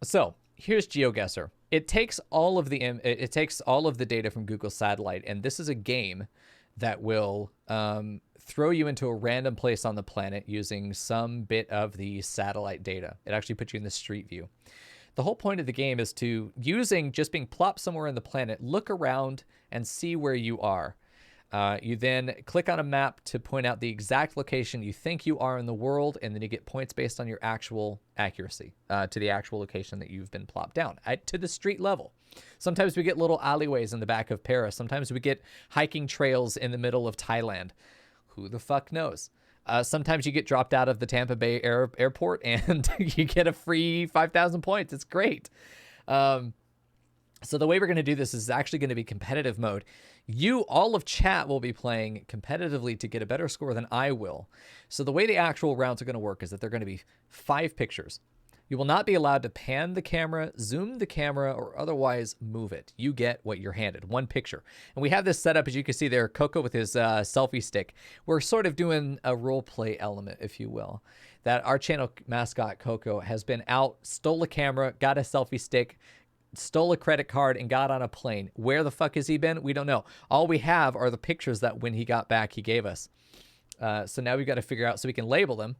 So here's Geoguessr. It takes all of the data from Google Satellite, and this is a game that will throw you into a random place on the planet using some bit of the satellite data. It actually puts you in the street view. The whole point of the game is to, using just being plopped somewhere in the planet, look around and see where you are. You then click on a map to point out the exact location you think you are in the world, and then you get points based on your actual accuracy to the actual location that you've been plopped down to the street level. Sometimes we get little alleyways in the back of Paris. Sometimes we get hiking trails in the middle of Thailand. Who the fuck knows? Sometimes you get dropped out of the Tampa Bay airport and you get a free 5,000 points. It's great. So the way we're going to do this is actually going to be competitive mode. All of chat will be playing competitively to get a better score than I will. So the way the actual rounds are going to work is that they're going to be 5 pictures. You will not be allowed to pan the camera, zoom the camera, or otherwise move it. You get what you're handed, 1 picture. And we have this set up, as you can see there, Coco with his selfie stick. We're sort of doing a role play element, if you will. That our channel mascot, Coco, has been out, stole a camera, got a selfie stick, stole a credit card, and got on a plane. Where the fuck has he been? We don't know. All we have are the pictures that when he got back, he gave us. So now we've got to figure out so we can label them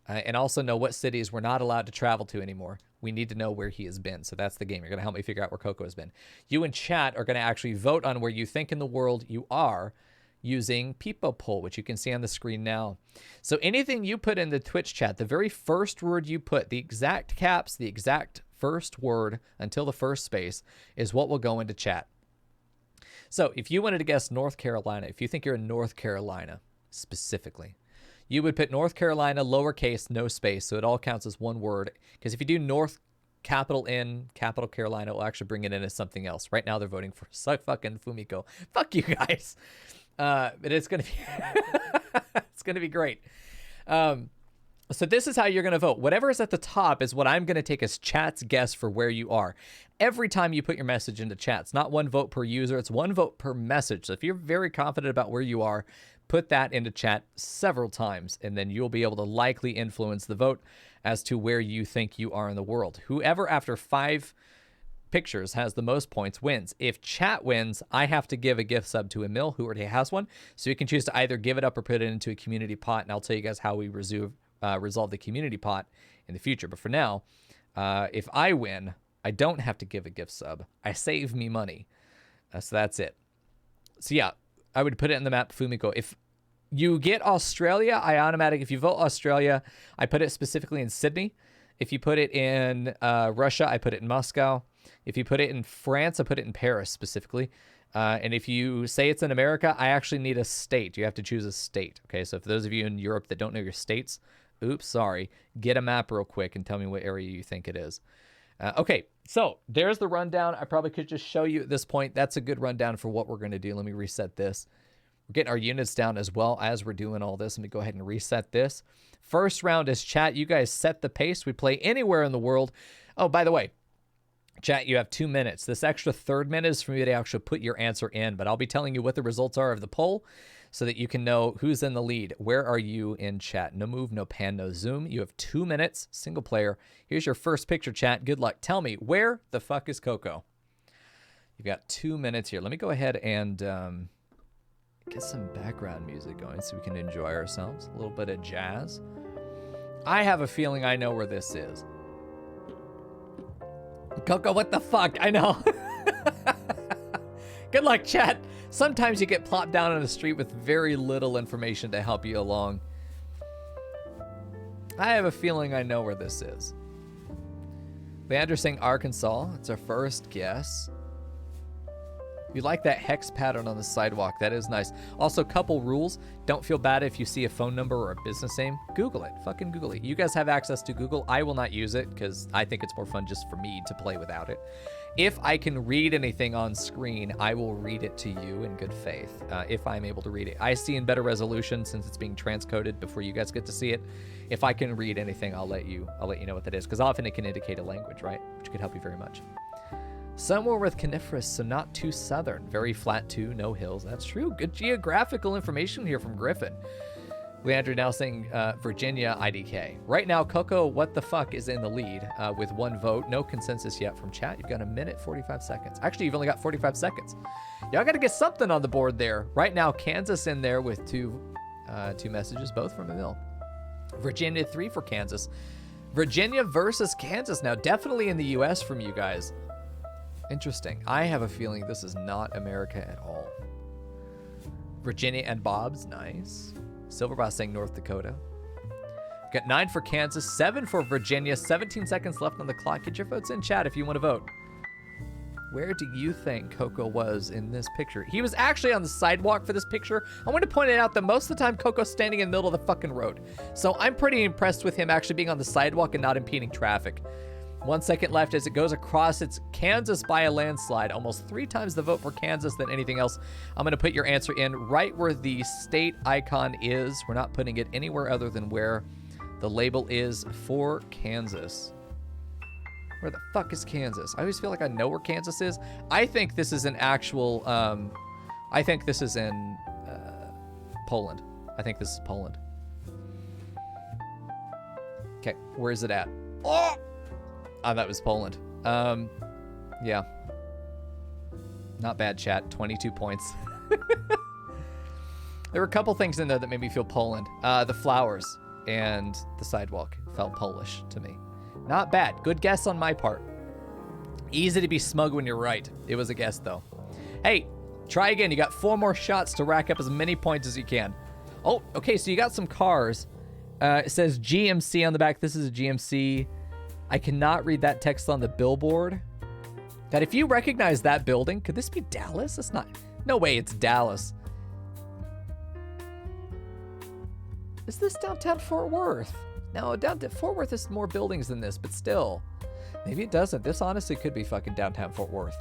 and also know what cities we're not allowed to travel to anymore. We need to know where he has been. So that's the game. You're going to help me figure out where Coco has been. You in chat are going to actually vote on where you think in the world you are using People Poll, which you can see on the screen now. So anything you put in the Twitch chat, the very first word you put, the exact caps, the exact first word until the first space is what will go into chat. So if you wanted to guess North Carolina, if you think you're in North Carolina specifically, you would put North Carolina, lowercase, no space, so it all counts as one word. Because if you do North, capital N, capital Carolina, it will actually bring it in as something else. Right now they're voting for fucking Fumiko. Fuck you guys. But it's gonna be it's gonna be great. So this is how you're going to vote. Whatever is at the top is what I'm going to take as chat's guess for where you are. Every time you put your message into chat, it's not 1 vote per user, it's 1 vote per message. So if you're very confident about where you are, put that into chat several times, and then you'll be able to likely influence the vote as to where you think you are in the world. Whoever after 5 pictures has the most points wins. If chat wins, I have to give a gift sub to Emil, who already has one. So you can choose to either give it up or put it into a community pot, and I'll tell you guys how we resolve the community pot in the future. But for now, if I win, I don't have to give a gift sub. I save me money. So that's it. So yeah, I would put it in the map Fumiko. If you get Australia, if you vote Australia, I put it specifically in Sydney. If you put it in Russia, I put it in Moscow. If you put it in France, I put it in Paris specifically. And if you say it's in America, I actually need a state. You have to choose a state. Okay, so for those of you in Europe that don't know your states, oops, sorry. Get a map real quick and tell me what area you think it is. Okay, so there's the rundown. I probably could just show you at this point. That's a good rundown for what we're going to do. Let me reset this. We're getting our units down as well as we're doing all this. Let me go ahead and reset this. First round is chat. You guys set the pace. We play anywhere in the world. Oh, by the way, chat, you have 2 minutes. This extra third minute is for me to actually put your answer in, but I'll be telling you what the results are of the poll so that you can know who's in the lead. Where are you in chat? No move, no pan, no zoom. You have 2 minutes, single player. Here's your first picture, chat. Good luck. Tell me, where the fuck is Coco? You've got 2 minutes here. Let me go ahead and get some background music going so we can enjoy ourselves. A little bit of jazz. I have a feeling I know where this is. Coco, what the fuck? I know. Good luck, chat. Sometimes you get plopped down on the street with very little information to help you along. I have a feeling I know where this is. Leander's saying Arkansas. It's our first guess. You like that hex pattern on the sidewalk. That is nice. Also, couple rules. Don't feel bad if you see a phone number or a business name. Google it. Fucking Google it. You guys have access to Google. I will not use it because I think it's more fun just for me to play without it. If I can read anything on screen, I will read it to you in good faith, if I'm able to read it. I see in better resolution since it's being transcoded before you guys get to see it. If I can read anything, I'll let you know what that is, because often it can indicate a language, right? Which could help you very much. Somewhere with coniferous, so not too southern. Very flat too, no hills. That's true. Good geographical information here from Griffin. Leandro now saying Virginia IDK. Right now, Coco, what the fuck, is in the lead with 1 vote. No consensus yet from chat. You've got a minute, 45 seconds. Actually, you've only got 45 seconds. Y'all got to get something on the board there. Right now, Kansas in there with two messages, both from Emil. Virginia 3 for Kansas. Virginia versus Kansas now. Definitely in the U.S. from you guys. Interesting. I have a feeling this is not America at all. Virginia and Bob's. Nice. Silverboss saying North Dakota. Got 9 for Kansas, 7 for Virginia, 17 seconds left on the clock. Get your votes in chat if you want to vote. Where do you think Coco was in this picture? He was actually on the sidewalk for this picture. I want to point it out that most of the time Coco's standing in the middle of the fucking road. So I'm pretty impressed with him actually being on the sidewalk and not impeding traffic. 1 second left as it goes across. It's Kansas by a landslide. Almost 3 times the vote for Kansas than anything else. I'm going to put your answer in right where the state icon is. We're not putting it anywhere other than where the label is for Kansas. Where the fuck is Kansas? I always feel like I know where Kansas is. I think this is an actual... I think this is in Poland. I think this is Poland. Okay, where is it at? Oh! That was Poland. Yeah. Not bad, chat. 22 points. There were a couple things in there that made me feel Poland. The flowers and the sidewalk felt Polish to me. Not bad. Good guess on my part. Easy to be smug when you're right. It was a guess, though. Hey, try again. You got 4 more shots to rack up as many points as you can. Oh, okay, so you got some cars. It says GMC on the back. This is a GMC. I cannot read that text on the billboard. God, if you recognize that building, could this be Dallas? It's not. No way, it's Dallas. Is this downtown Fort Worth? No, downtown Fort Worth has more buildings than this, but still. Maybe it doesn't. This honestly could be fucking downtown Fort Worth.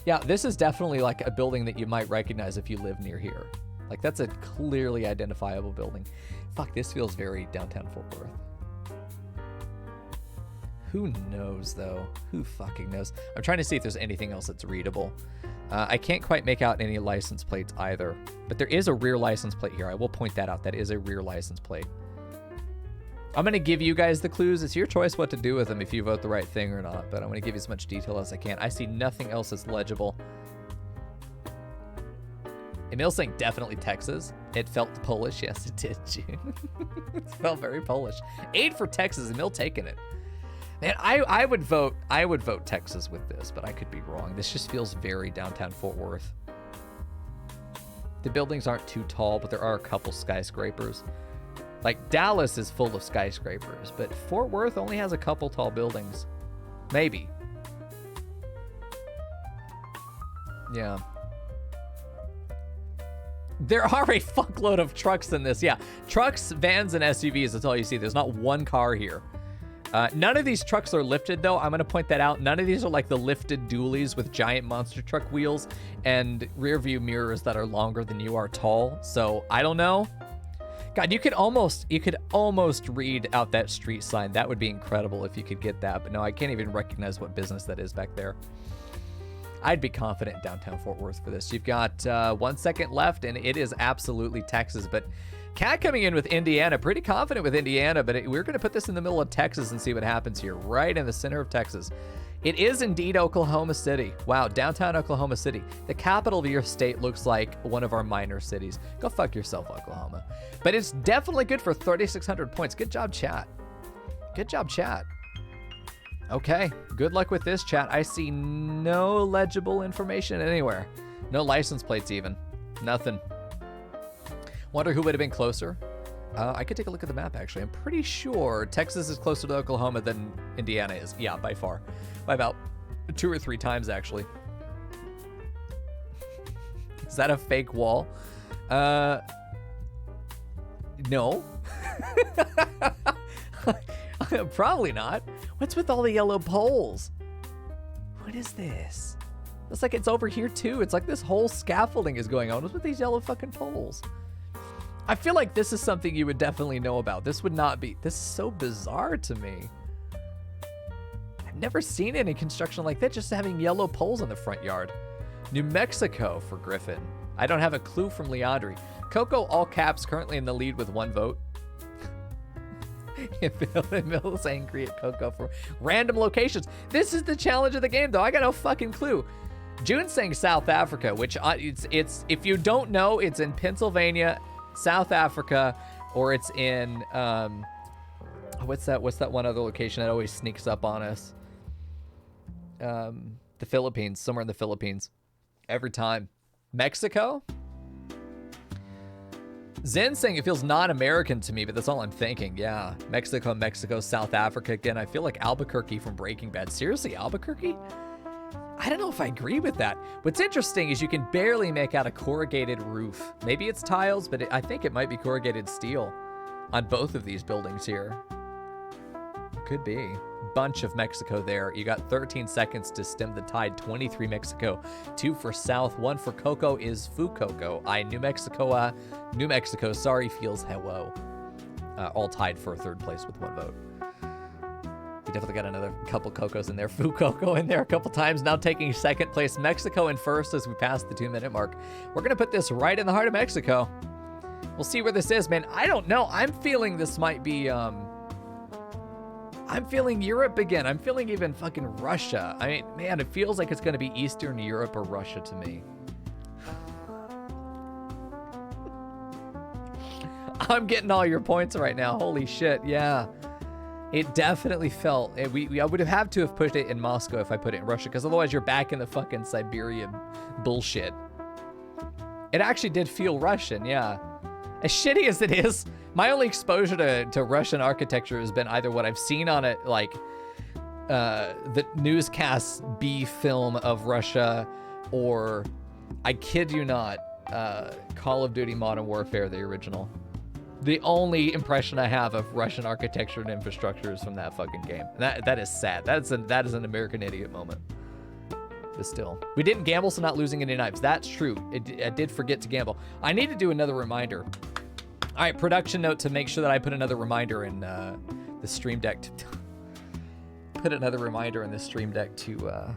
Yeah, this is definitely like a building that you might recognize if you live near here. Like, that's a clearly identifiable building. Fuck, this feels very downtown Fort Worth. Who knows, though? Who fucking knows? I'm trying to see if there's anything else that's readable. I can't quite make out any license plates either. But there is a rear license plate here. I will point that out. That is a rear license plate. I'm going to give you guys the clues. It's your choice what to do with them if you vote the right thing or not. But I'm going to give you as much detail as I can. I see nothing else that's legible. Emil's saying definitely Texas. It felt Polish. Yes, it did, June. It felt very Polish. 8 for Texas. Emil taking it. Man, I would vote Texas with this, but I could be wrong. This just feels very downtown Fort Worth. The buildings aren't too tall, but there are a couple skyscrapers. Like, Dallas is full of skyscrapers, but Fort Worth only has a couple tall buildings. Maybe. Yeah. There are a fuckload of trucks in this. Yeah, trucks, vans, and SUVs, that's all you see. There's not one car here. None of these trucks are lifted, though. I'm going to point that out. None of these are like the lifted dualies with giant monster truck wheels and rear view mirrors that are longer than you are tall. So I don't know. God, you could almost read out that street sign. That would be incredible if you could get that. But no, I can't even recognize what business that is back there. I'd be confident in downtown Fort Worth for this. You've got 1 second left, and it is absolutely Texas. But Cat coming in with Indiana, pretty confident with Indiana, but we're going to put this in the middle of Texas and see what happens here, right in the center of Texas. It is indeed Oklahoma City. Wow, downtown Oklahoma City. The capital of your state looks like one of our minor cities. Go fuck yourself, Oklahoma. But it's definitely good for 3,600 points. Good job, chat. Good job, chat. Okay, good luck with this, chat. I see no legible information anywhere. No license plates even. Nothing. Wonder who would have been closer. I could take a look at the map, actually. I'm pretty sure Texas is closer to Oklahoma than Indiana is. Yeah, by far. By about 2 or 3 times, actually. Is that a fake wall? No. Probably not. What's with all the yellow poles? What is this? Looks like it's over here, too. It's like this whole scaffolding is going on. What's with these yellow fucking poles? I feel like this is something you would definitely know about. This would not be. This is so bizarre to me. I've never seen any construction like that, just having yellow poles in the front yard. New Mexico for Griffin. I don't have a clue from Leandri. Coco, all caps, currently in the lead with 1 vote. Mill's angry at Coco for random locations. This is the challenge of the game, though. I got no fucking clue. June's saying South Africa, which it's if you don't know, it's in Pennsylvania, South Africa, or it's in what's that one other location that always sneaks up on us? The Philippines, somewhere in the Philippines. Every time. Mexico? Zen saying it feels non-American to me, but that's all I'm thinking. Yeah, Mexico, South Africa. Again, I feel like Albuquerque from Breaking Bad. Seriously, Albuquerque? I don't know if I agree with that. What's interesting is you can barely make out a corrugated roof. Maybe it's tiles, but I think it might be corrugated steel on both of these buildings here. Could be. Bunch of Mexico there. You got 13 seconds to stem the tide. 23 Mexico, 2 for South, 1 for Coco is Fucoco. New Mexico, sorry, feels hello. All tied for 3rd place with 1 vote. We definitely got another couple Cocos in there. Fucoco in there a couple times. Now taking 2nd place. Mexico in 1st as we pass the 2-minute mark. We're going to put this right in the heart of Mexico. We'll see where this is, man. I don't know. I'm feeling this might be... I'm feeling Europe again. I'm feeling even fucking Russia. I mean, man, it feels like it's going to be Eastern Europe or Russia to me. I'm getting all your points right now. Holy shit, yeah. It definitely felt... I would have had to have put it in Moscow if I put it in Russia, because otherwise you're back in the fucking Siberia bullshit. It actually did feel Russian, yeah. As shitty as it is, my only exposure to Russian architecture has been either what I've seen on it, like the newscast B film of Russia, or, I kid you not, Call of Duty Modern Warfare, the original. The only impression I have of Russian architecture and infrastructure is from that fucking game. That is sad. That is an American idiot moment. But still, we didn't gamble, so not losing any knives. That's true. I did forget to gamble. I need to do another reminder. All right, production note to make sure that I put another reminder in the Stream Deck. Put another reminder in the Stream Deck to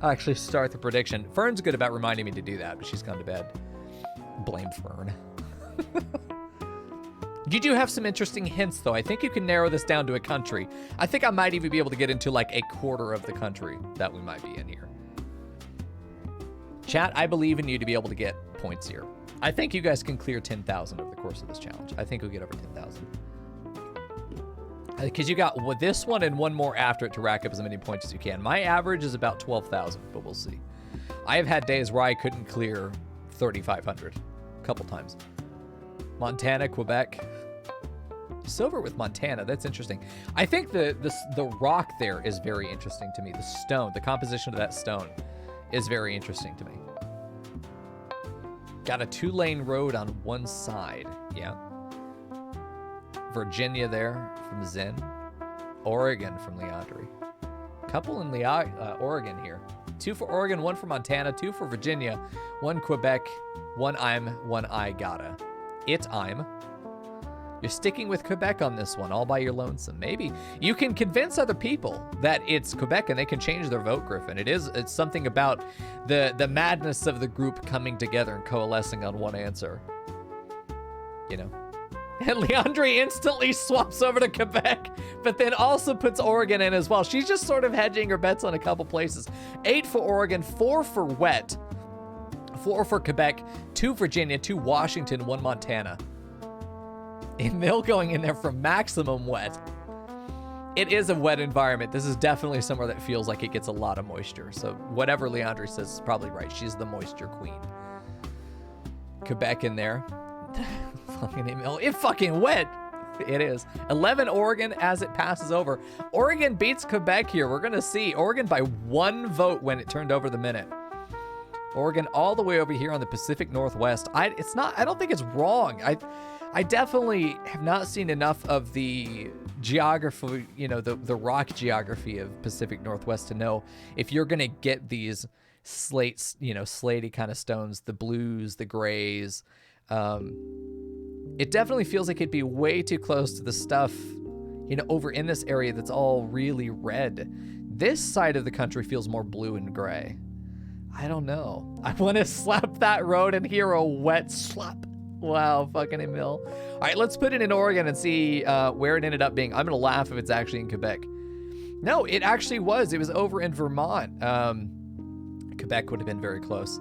actually start the prediction. Fern's good about reminding me to do that, but she's gone to bed. Blame Fern. You do have some interesting hints, though. I think you can narrow this down to a country. I think I might even be able to get into like a quarter of the country that we might be in here. Chat, I believe in you to be able to get points here. I think you guys can clear 10,000 over the course of this challenge. I think we'll get over 10,000. Because you got this one and one more after it to rack up as many points as you can. My average is about 12,000, but we'll see. I have had days where I couldn't clear 3,500 a couple times. Montana, Quebec. Silver with Montana. That's interesting. I think the rock there is very interesting to me. The stone, the composition of that stone is very interesting to me. Got a 2-lane road on one side. Yeah. Virginia there from Zen. Oregon from Leandri. Couple in Oregon here. 2 for Oregon, 1 for Montana, 2 for Virginia, 1 Quebec, 1 I'm, 1 I gotta. I'm. You're sticking with Quebec on this one, all by your lonesome. Maybe you can convince other people that it's Quebec and they can change their vote, Griffin. It's something about the madness of the group coming together and coalescing on one answer. You know. And Leandre instantly swaps over to Quebec, but then also puts Oregon in as well. She's just sort of hedging her bets on a couple places. 8 for Oregon, 4 for Wet, 4 for Quebec, 2 Virginia, 2 Washington, 1 Montana. And Mill going in there for maximum wet. It is a wet environment. This is definitely somewhere that feels like it gets a lot of moisture. So whatever Leandre says is probably right. She's the moisture queen. Quebec in there. It's fucking wet. It is. 11 Oregon as it passes over. Oregon beats Quebec here. We're going to see Oregon by 1 vote when it turned over the minute. Oregon all the way over here on the Pacific Northwest. I don't think it's wrong. I definitely have not seen enough of the geography, you know, the rock geography of Pacific Northwest to know if you're going to get these slaty kind of stones, the blues, the grays. It definitely feels like it'd be way too close to the stuff, you know, over in this area that's all really red. This side of the country feels more blue and gray. I don't know. I want to slap that road and hear a wet slap. Wow, fucking Emil. All right, let's put it in Oregon and see where it ended up being. I'm gonna laugh if it's actually in Quebec. No, it actually was. It was over in Vermont. Quebec would have been very close.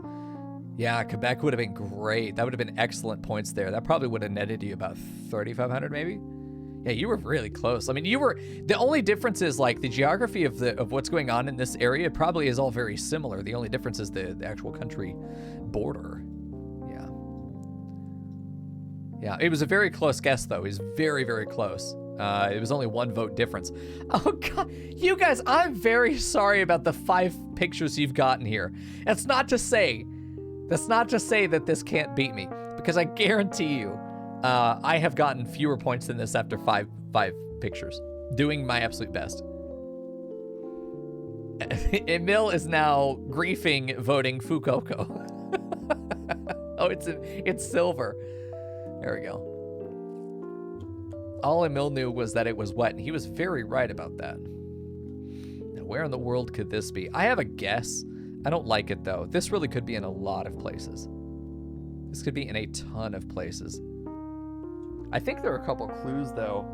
Yeah, Quebec would have been great. That would have been excellent points there. That probably would have netted you about 3,500 maybe. Yeah, you were really close. I mean, you were, the only difference is like the geography of what's going on in this area probably is all very similar. The only difference is the actual country border. Yeah. Yeah, it was a very close guess though. It was very, very close. It was only 1 vote difference. Oh God, you guys, I'm very sorry about the 5 pictures you've gotten here. That's not to say that this can't beat me, because I guarantee you, I have gotten fewer points than this after five pictures, doing my absolute best. Emil is now griefing voting Fucoco. Oh, it's silver. There we go. All Emil knew was that it was wet, and he was very right about that. Now, where in the world could this be? I have a guess. I don't like it, though. This really could be in a lot of places. This could be in a ton of places. I think there are a couple clues, though.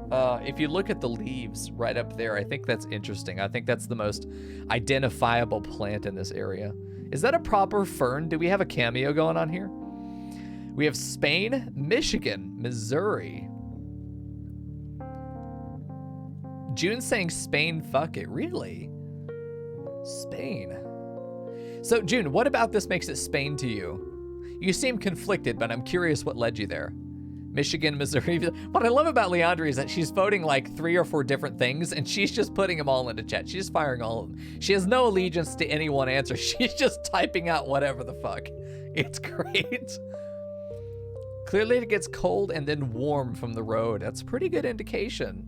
If you look at the leaves right up there, I think that's interesting. I think that's the most identifiable plant in this area. Is that a proper fern? Do we have a cameo going on here? We have Spain, Michigan, Missouri. June's saying Spain, fuck it. Really? Spain. So, June, what about this makes it Spain to you? You seem conflicted, but I'm curious what led you there. Michigan, Missouri. What I love about Leandri is that she's voting like 3 or 4 different things, and she's just putting them all into chat. She's firing all of them. She has no allegiance to any one answer. She's just typing out whatever the fuck. It's great. Clearly it gets cold and then warm from the road. That's a pretty good indication.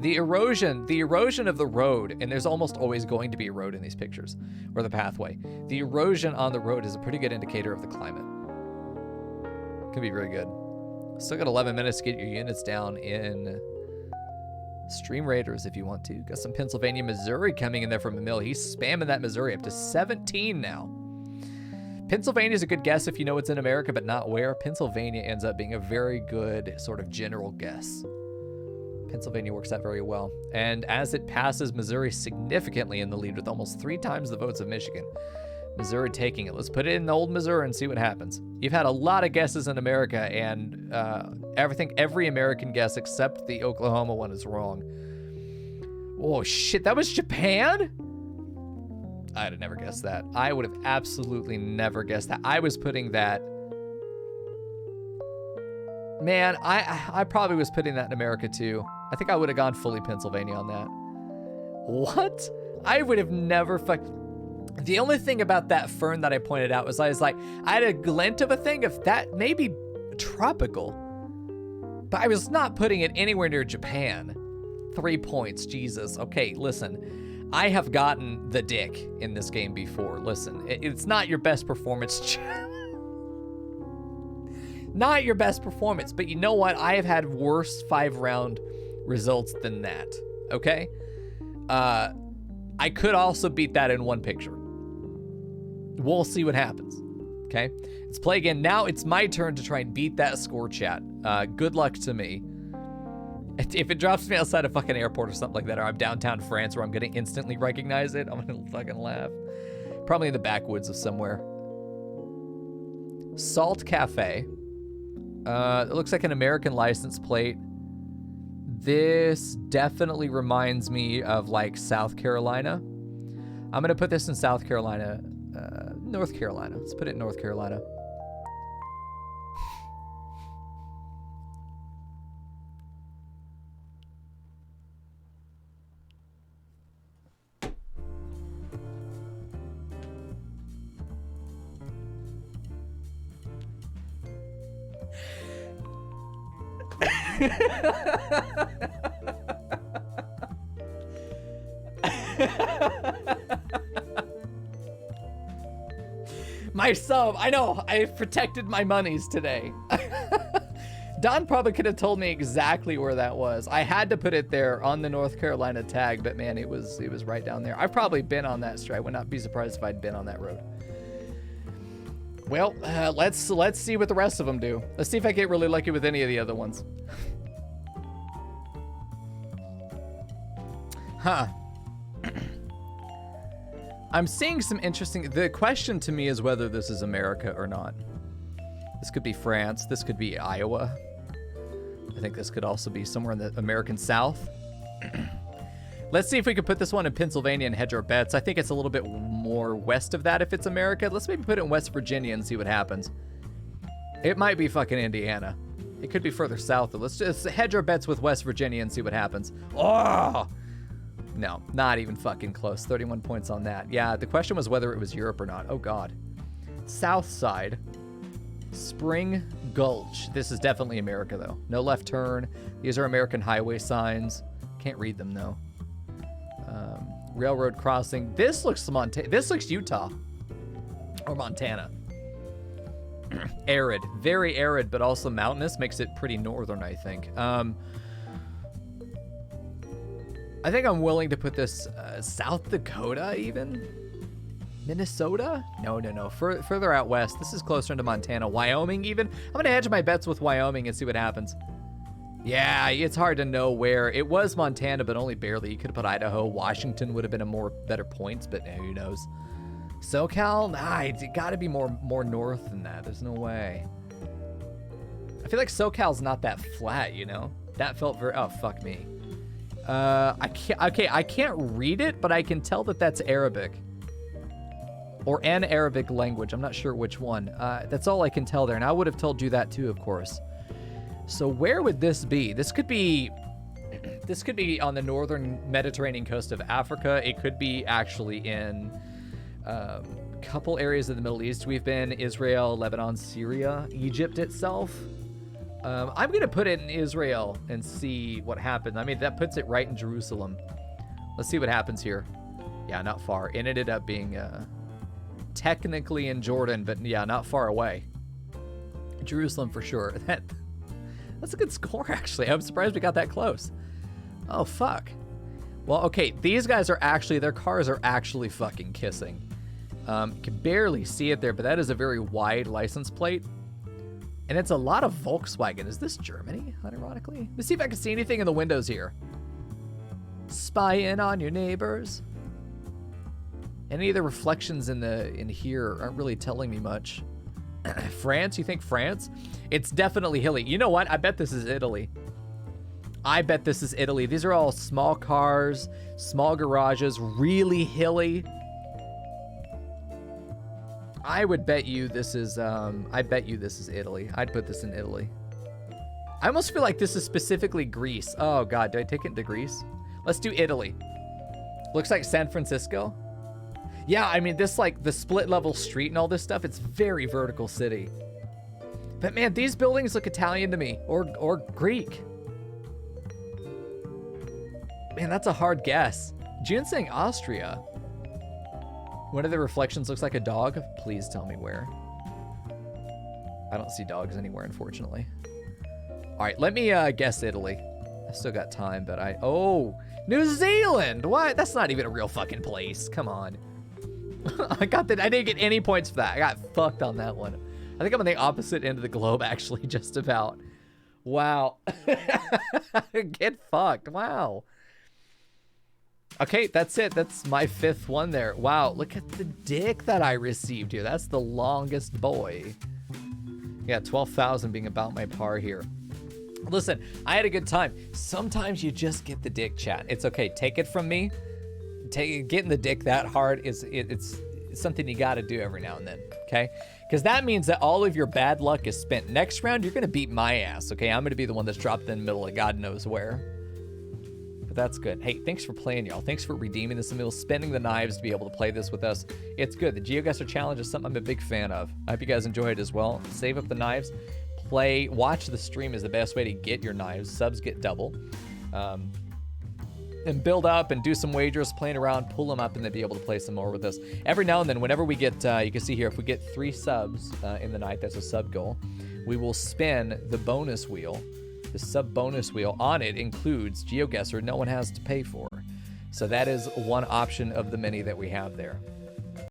The erosion of the road, and there's almost always going to be a road in these pictures, or the pathway. The erosion on the road is a pretty good indicator of the climate. Could be very good. Still got 11 minutes to get your units down in Stream Raiders if you want to. Got some Pennsylvania, Missouri coming in there from Emil. He's spamming that Missouri up to 17 now. Pennsylvania is a good guess if you know it's in America, but not where. Pennsylvania ends up being a very good sort of general guess. Pennsylvania works out very well. And as it passes Missouri significantly in the lead with almost 3 times the votes of Michigan. Missouri taking it. Let's put it in old Missouri and see what happens. You've had a lot of guesses in America, and every American guess except the Oklahoma one is wrong. Oh shit, that was Japan? I'd have never guessed that. I would have absolutely never guessed that. I was putting that... Man, I probably was putting that in America too. I think I would have gone fully Pennsylvania on that. What? I would have never The only thing about that fern that I pointed out was I had a glint of a thing of that maybe tropical, but I was not putting it anywhere near Japan. 3 points, Jesus. Okay, listen, I have gotten the dick in this game before. Listen, it's not your best performance. Not your best performance, but you know what? I have had worse 5-round results than that, okay? I could also beat that in 1 picture. We'll see what happens, okay? Let's play again. Now it's my turn to try and beat that score, chat. Good luck to me. If it drops me outside a fucking airport or something like that, or I'm downtown France where I'm gonna instantly recognize it, I'm gonna fucking laugh. Probably in the backwoods of somewhere. Salt Cafe. It looks like an American license plate. This definitely reminds me of like South Carolina. I'm gonna put this in South Carolina. North Carolina. Let's put it in North Carolina. My sub, I know, I've protected my monies today. Don probably could have told me exactly where that was. I had to put it there on the North Carolina tag, but man, it was right down there. I've probably been on that street. I would not be surprised if I'd been on that road. Well, let's see what the rest of them do. Let's see if I get really lucky with any of the other ones. Huh. I'm seeing some interesting... The question to me is whether this is America or not. This could be France. This could be Iowa. I think this could also be somewhere in the American South. Let's see if we can put this one in Pennsylvania and hedge our bets. I think it's a little bit more west of that if it's America. Let's maybe put it in West Virginia and see what happens. It might be fucking Indiana. It could be further south. Let's just hedge our bets with West Virginia and see what happens. Oh! No, not even fucking close. 31 points on that. Yeah, the question was whether it was Europe or not. Oh, God. South side. Spring Gulch. This is definitely America, though. No left turn. These are American highway signs. Can't read them, though. Railroad crossing. This looks This looks Utah or Montana. Arid, very arid, but also mountainous. Makes it pretty northern, I think. I think I'm willing to put this South Dakota, even Minnesota. No. Further out west. This is closer into Montana. Wyoming, even. I'm gonna hedge my bets with Wyoming and see what happens. Yeah, it's hard to know where. It was Montana, but only barely. You could have put Idaho. Washington would have been a better points, but who knows? SoCal? Nah, it's got to be more north than that. There's no way. I feel like SoCal's not that flat, you know? That felt very... Oh, fuck me. I can't read it, but I can tell that that's Arabic. Or an Arabic language. I'm not sure which one. That's all I can tell there, and I would have told you that too, of course. So where would this be? This could be on the northern Mediterranean coast of Africa. It could be actually in a couple areas of the Middle East. We've been Israel, Lebanon, Syria, Egypt itself. I'm going to put it in Israel and see what happens. I mean, that puts it right in Jerusalem. Let's see what happens here. Yeah, not far. It ended up being technically in Jordan, but yeah, not far away. Jerusalem for sure. That's a good score, actually. I'm surprised we got that close. Oh, fuck. Well, okay, these guys are actually, their cars are actually fucking kissing. You can barely see it there, but that is a very wide license plate. And it's a lot of Volkswagen. Is this Germany, ironically? Let's see if I can see anything in the windows here. Spying on your neighbors. Any of the reflections in here aren't really telling me much. France? You think France? It's definitely hilly. You know what? I bet this is Italy. I bet this is Italy. These are all small cars, small garages, really hilly. I would bet you this is, I bet you this is Italy. I'd put this in Italy. I almost feel like this is specifically Greece. Oh, God. Do I take it into Greece? Let's do Italy. Looks like San Francisco. Yeah, I mean, this, like, the split-level street and all this stuff, it's very vertical city. But, man, these buildings look Italian to me. Or Greek. Man, that's a hard guess. June's saying Austria. One of the reflections looks like a dog. Please tell me where. I don't see dogs anywhere, unfortunately. All right, let me guess Italy. I still got time, but Oh, New Zealand! What? That's not even a real fucking place. Come on. I didn't get any points for that. I got fucked on that one. I think I'm on the opposite end of the globe, actually, just about. Wow. Get fucked. Wow. Okay, that's it. That's my 5th one there. Wow, look at the dick that I received here. That's the longest boy. Yeah, 12,000 being about my par here. Listen, I had a good time. Sometimes you just get the dick, chat. It's okay. Take it from me. Getting the dick that hard it's something you got to do every now and then, okay? Because that means that all of your bad luck is spent. Next round, you're going to beat my ass, okay? I'm going to be the one that's dropped in the middle of God knows where. But that's good. Hey, thanks for playing, y'all. Thanks for redeeming this and spending the knives to be able to play this with us. It's good. The Geoguessr challenge is something I'm a big fan of. I hope you guys enjoy it as well. Save up the knives. Watch the stream is the best way to get your knives. Subs get double. And build up and do some wagers, playing around, pull them up, and then be able to play some more with us. Every now and then, whenever we get, you can see here, if we get 3 subs in the night, that's a sub goal, we will spin the bonus wheel. The sub bonus wheel on it includes Geoguessr no one has to pay for. So that is one option of the many that we have there.